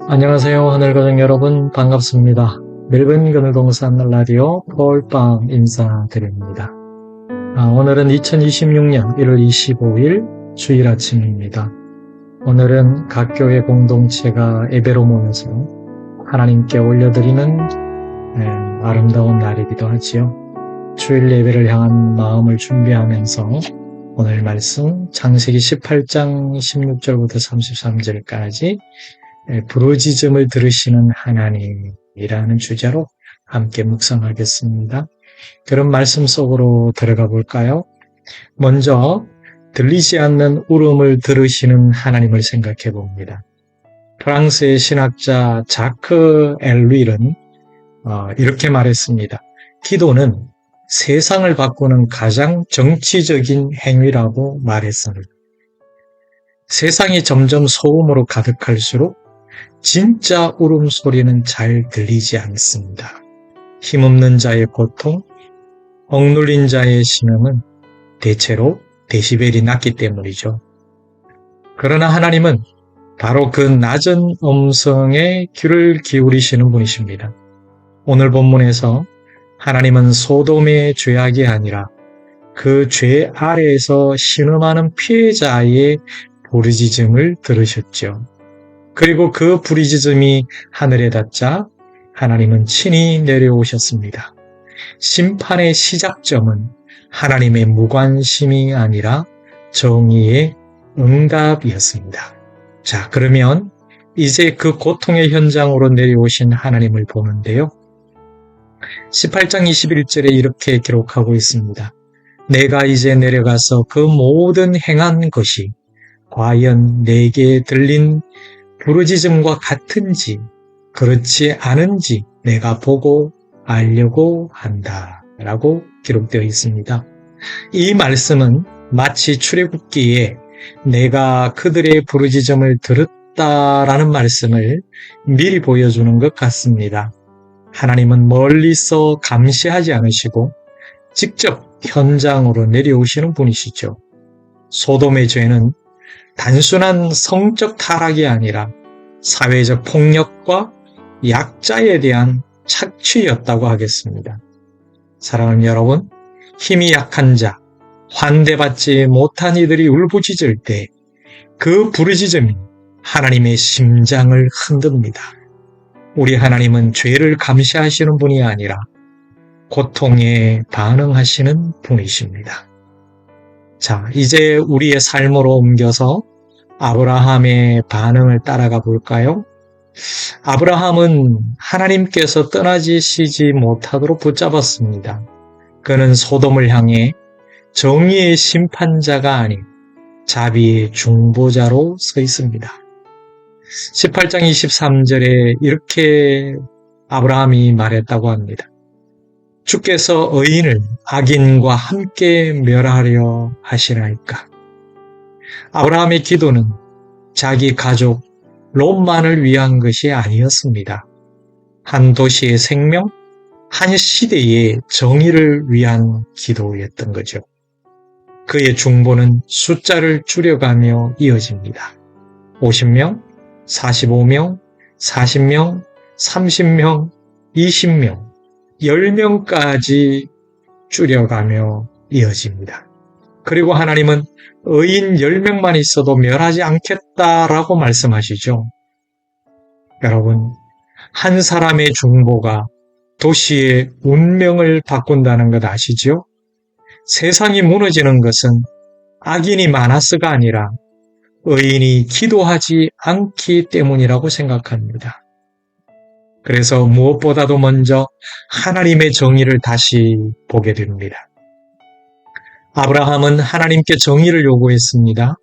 안녕하세요. 하늘가족 여러분 반갑습니다. 멜번 그늘동산 라디오 폴빵 인사드립니다. 오늘은 2026년 1월 25일 주일 아침입니다. 오늘은 각 교회 공동체가 예배로 모여서 하나님께 올려드리는 아름다운 날이기도 하지요. 주일 예배를 향한 마음을 준비하면서 오늘 말씀 창세기 18장 16절부터 33절까지 부르짖음을 들으시는 하나님이라는 주제로 함께 묵상하겠습니다. 그런 말씀 속으로 들어가 볼까요? 먼저 들리지 않는 울음을 들으시는 하나님을 생각해 봅니다. 프랑스의 신학자 자크 엘윌은 이렇게 말했습니다. 기도는 세상을 바꾸는 가장 정치적인 행위라고 말했습니다. 세상이 점점 소음으로 가득할수록 진짜 울음소리는 잘 들리지 않습니다. 힘없는 자의 고통, 억눌린 자의 신음은 대체로 데시벨이 낮기 때문이죠. 그러나 하나님은 바로 그 낮은 음성에 귀를 기울이시는 분이십니다. 오늘 본문에서 하나님은 소돔의 죄악이 아니라 그 죄 아래에서 신음하는 피해자의 부르짖음을 들으셨죠. 그리고 그 부르짖음이 하늘에 닿자 하나님은 친히 내려오셨습니다. 심판의 시작점은 하나님의 무관심이 아니라 정의의 응답이었습니다. 자, 그러면 이제 그 고통의 현장으로 내려오신 하나님을 보는데요. 18장 21절에 이렇게 기록하고 있습니다. 내가 이제 내려가서 그 모든 행한 것이 과연 내게 들린 부르짖음과 같은지 그렇지 않은지 내가 보고 알려고 한다 라고 기록되어 있습니다. 이 말씀은 마치 출애굽기에 내가 그들의 부르짖음을 들었다라는 말씀을 미리 보여주는 것 같습니다. 하나님은 멀리서 감시하지 않으시고 직접 현장으로 내려오시는 분이시죠. 소돔의 죄는 단순한 성적 타락이 아니라 사회적 폭력과 약자에 대한 착취였다고 하겠습니다. 사랑하는 여러분, 힘이 약한 자, 환대받지 못한 이들이 울부짖을 때 그 부르짖음이 하나님의 심장을 흔듭니다. 우리 하나님은 죄를 감시하시는 분이 아니라 고통에 반응하시는 분이십니다. 자, 이제 우리의 삶으로 옮겨서 아브라함의 반응을 따라가 볼까요? 아브라함은 하나님께서 떠나지시지 못하도록 붙잡았습니다. 그는 소돔을 향해 정의의 심판자가 아닌 자비의 중보자로 서 있습니다. 18장 23절에 이렇게 아브라함이 말했다고 합니다. 주께서 의인을 악인과 함께 멸하려 하시나이까. 아브라함의 기도는 자기 가족 롯만을 위한 것이 아니었습니다. 한 도시의 생명, 한 시대의 정의를 위한 기도였던 거죠. 그의 중보는 숫자를 줄여가며 이어집니다. 50명, 45명, 40명, 30명, 20명, 10명까지 줄여가며 이어집니다. 그리고 하나님은 의인 10명만 있어도 멸하지 않겠다라고 말씀하시죠. 여러분, 한 사람의 중보가 도시의 운명을 바꾼다는 것 아시죠? 세상이 무너지는 것은 악인이 많아서가 아니라 의인이 기도하지 않기 때문이라고 생각합니다. 그래서 무엇보다도 먼저 하나님의 정의를 다시 보게 됩니다. 아브라함은 하나님께 정의를 요구했습니다.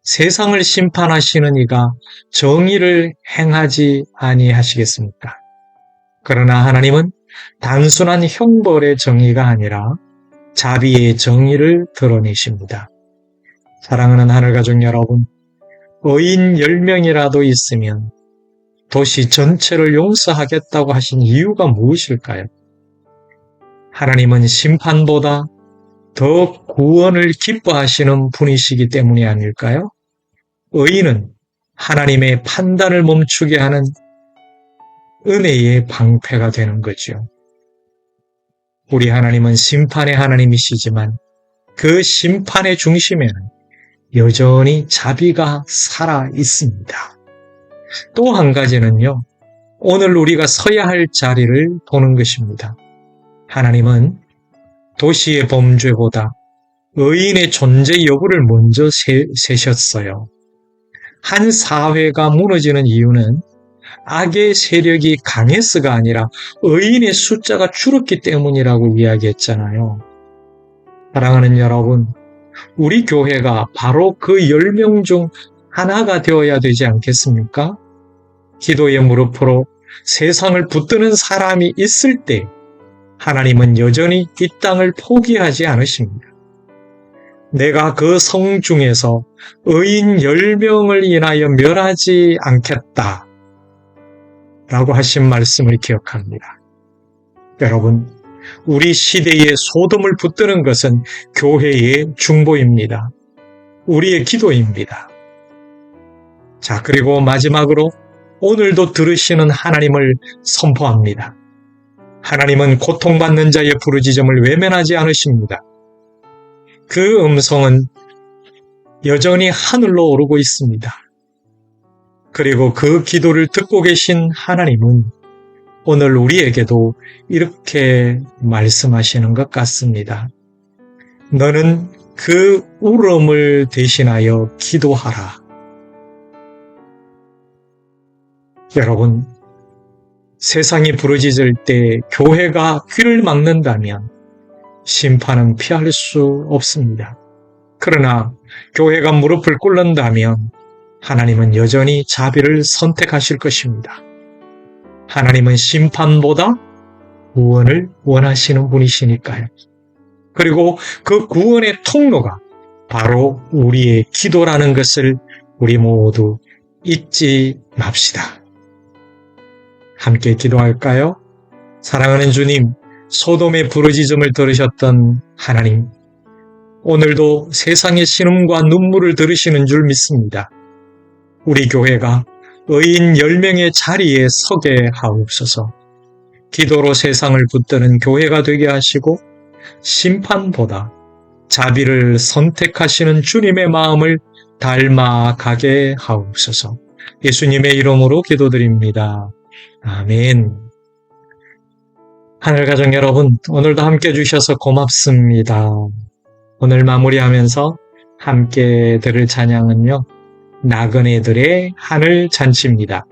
세상을 심판하시는 이가 정의를 행하지 아니하시겠습니까? 그러나 하나님은 단순한 형벌의 정의가 아니라 자비의 정의를 드러내십니다. 사랑하는 하늘가족 여러분, 의인 10명이라도 있으면 도시 전체를 용서하겠다고 하신 이유가 무엇일까요? 하나님은 심판보다 더 구원을 기뻐하시는 분이시기 때문이 아닐까요? 의인은 하나님의 판단을 멈추게 하는 은혜의 방패가 되는 거죠. 우리 하나님은 심판의 하나님이시지만 그 심판의 중심에는 여전히 자비가 살아 있습니다. 또 한 가지는요, 오늘 우리가 서야 할 자리를 보는 것입니다. 하나님은 도시의 범죄보다 의인의 존재 여부를 먼저 세셨어요. 한 사회가 무너지는 이유는 악의 세력이 강해서가 아니라 의인의 숫자가 줄었기 때문이라고 이야기했잖아요. 사랑하는 여러분, 우리 교회가 바로 그 10명 중 하나가 되어야 되지 않겠습니까? 기도의 무릎으로 세상을 붙드는 사람이 있을 때 하나님은 여전히 이 땅을 포기하지 않으십니다. 내가 그 성 중에서 의인 10명을 인하여 멸하지 않겠다 라고 하신 말씀을 기억합니다. 여러분, 우리 시대의 소돔을 붙드는 것은 교회의 중보입니다. 우리의 기도입니다. 자, 그리고 마지막으로 오늘도 들으시는 하나님을 선포합니다. 하나님은 고통받는 자의 부르짖음을 외면하지 않으십니다. 그 음성은 여전히 하늘로 오르고 있습니다. 그리고 그 기도를 듣고 계신 하나님은 오늘 우리에게도 이렇게 말씀하시는 것 같습니다. 너는 그 울음을 대신하여 기도하라. 여러분, 세상이 부르짖을 때 교회가 귀를 막는다면 심판은 피할 수 없습니다. 그러나 교회가 무릎을 꿇는다면 하나님은 여전히 자비를 선택하실 것입니다. 하나님은 심판보다 구원을 원하시는 분이시니까요. 그리고 그 구원의 통로가 바로 우리의 기도라는 것을 우리 모두 잊지 맙시다. 함께 기도할까요? 사랑하는 주님, 소돔의 부르짖음을 들으셨던 하나님, 오늘도 세상의 신음과 눈물을 들으시는 줄 믿습니다. 우리 교회가 의인 10명의 자리에 서게 하옵소서. 기도로 세상을 붙드는 교회가 되게 하시고 심판보다 자비를 선택하시는 주님의 마음을 닮아가게 하옵소서. 예수님의 이름으로 기도드립니다. 아멘. 하늘가족 여러분, 오늘도 함께 해주셔서 고맙습니다. 오늘 마무리하면서 함께 들을 찬양은요, 나그네들의 하늘 잔치입니다.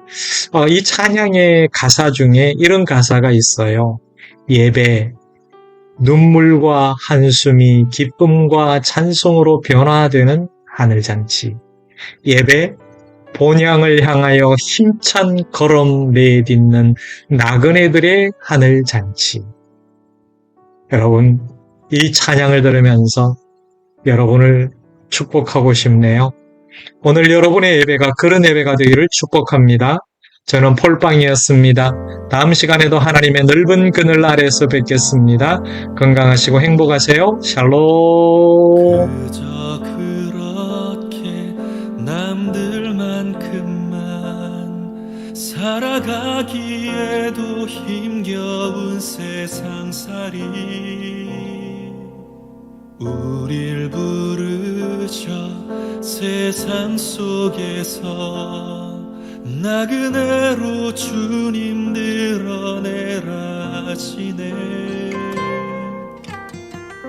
이 찬양의 가사 중에 이런 가사가 있어요. 예배, 눈물과 한숨이 기쁨과 찬송으로 변화되는 하늘 잔치. 예배, 본향을 향하여 힘찬 걸음 내딛는 나그네들의 하늘 잔치. 여러분, 이 찬양을 들으면서 여러분을 축복하고 싶네요. 오늘 여러분의 예배가 그런 예배가 되기를 축복합니다. 저는 폴빵이었습니다. 다음 시간에도 하나님의 넓은 그늘 아래에서 뵙겠습니다. 건강하시고 행복하세요. 샬롬. 그저 그렇게 남들만큼만 살아가기에도 힘겨운 세상살이 우릴 부르셔 세상 속에서 나그네로 주님 드러내라 하시네.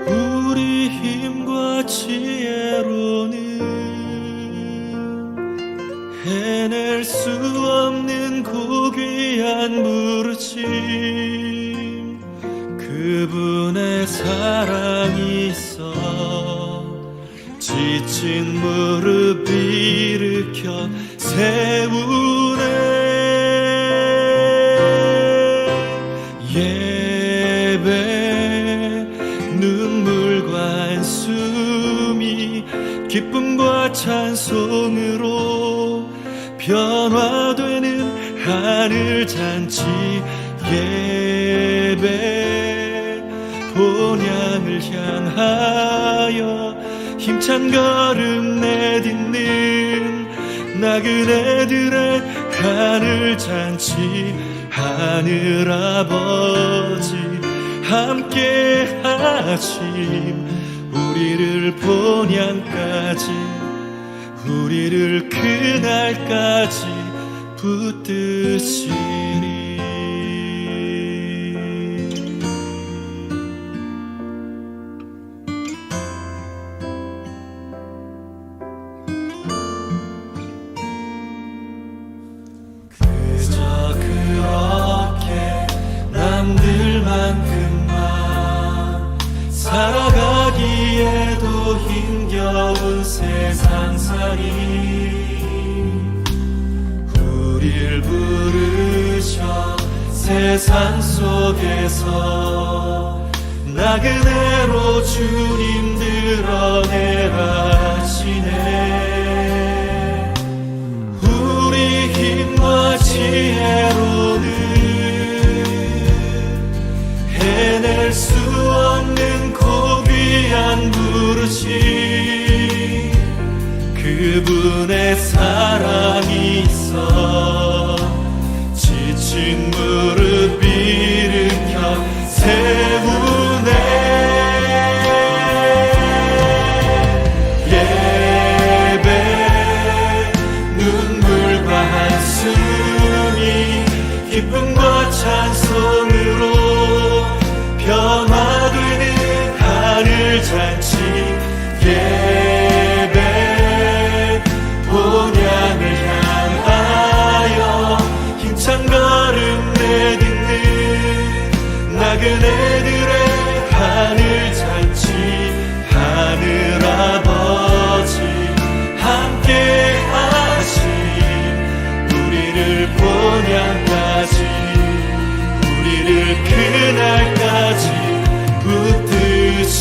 우리 힘과 지혜로는 해낼 수 없는 고귀한 부르심, 그분의 사랑이 있어 지친 무릎 일으켜 세우네. 예배, 눈물과 한숨이 기쁨과 찬송으로 변화되는 하늘 잔치. 예배, 본향을 향하여 힘찬 걸음 내딛는 나그네들의 하늘잔치 하늘아버지 함께 하심 우리를 본향까지 우리를 그날까지 붙드시리. 그저 그렇게 남들만큼만 살아가기에도 힘겨운 세상살이 우릴 부르셔 세상 속에서 나그네로 주님 드러내라 하시네. 우리 힘과 지혜로는 해낼 수 없는 고귀한 부르심 그분의 사랑이 있어 지친 무릎 일으켜 세우네. 예배 눈물과 한숨이 기쁨과 찬송으로 변화되는 하늘잔치 예배 본향을 향하여 힘찬 걸음 내딛는 나그네들의 하늘잔치 하늘아버지 함께 하심 우리를 본향까지 우리를 그날까지 붙드시